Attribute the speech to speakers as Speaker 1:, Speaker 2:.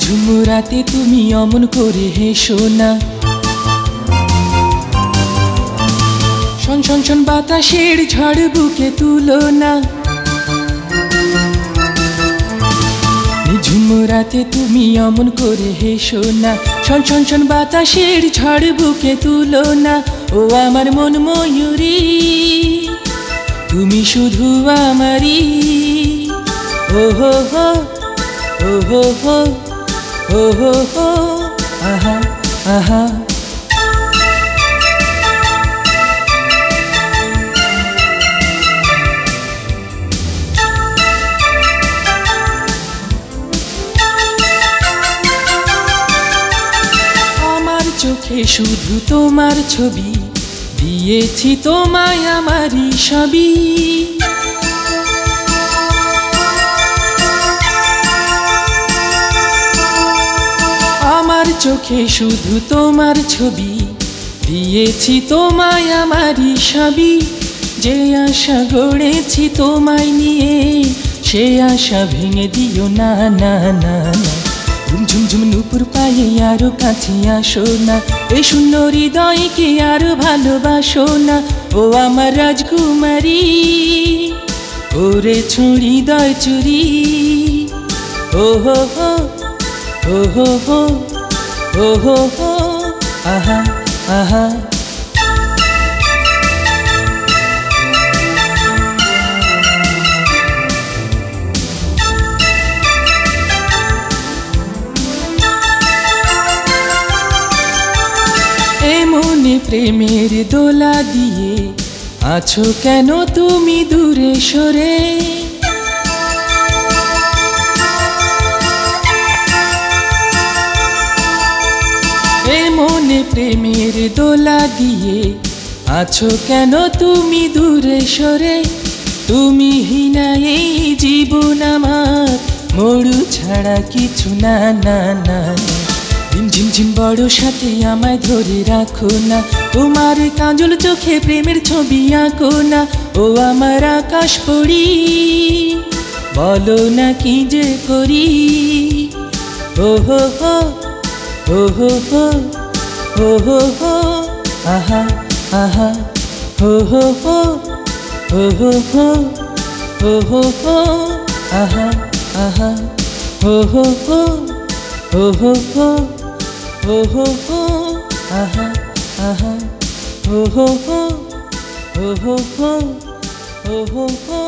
Speaker 1: ঝুমুরাতে তুমি অমন করে হেসো না, শন শন শন বাতাসের ঝড় বুকে তুলো না। ঝুমুরাতে তুমি অমন করে হেসো না, শন শন শন বাতাসের ঝড় বুকে তুলো না। ও আমার মন ময়ূরী, তুমি শুধু আমারই। ও হো হো, ও হো হো, ও হো হো, আহা আহা। আমার চোখে শুধু তোমার ছবি, দিয়েছি তোমায় আমারই সবই। আমার চোখে শুধু তোমার ছবি, দিয়েছি তোমায় আমারই সবই। যে আশা গড়েছি তোমায় নিয়ে, সে আশা ভেঙে দিও না না না না। ঝুমঝুম ঝুম নুপুর পায়ে আরো কাছে আসো না, এই শূন্য হৃদয়কে আরো ভালোবাসো না। ও আমার রাজকুমারী, করেছো হৃদয় চুরি। ও হো হো, ও হো হো, ও হো হো, আহা আহা। এমনি প্রেমের দোলা দিয়ে আছো কেন তুমি দূরে সরে? মনে প্রেমের দোলা দিয়ে আছো কেন তুমি দূরে সরে? তুমি হিনা এই জীবন আমার, মরু ছাড়া কিছু না না না। ঝিমঝিম বড় সাথে আমায় ধরে রাখো না, তোমার কাজল চোখে প্রেমের ছবি আঁকো না। ও আমার আকাশ পড়ি, বলো না কি যে করি। ও হো হো, ও হো হো, ও হো হো, আহা আহা। ও হো হো, ও হো হো, ও হো হো, আহা আহা। ও হো হো, ও হো হো, ও হো হো, আহা আহা। ও হো হো, ও হো হো, ও হো হো।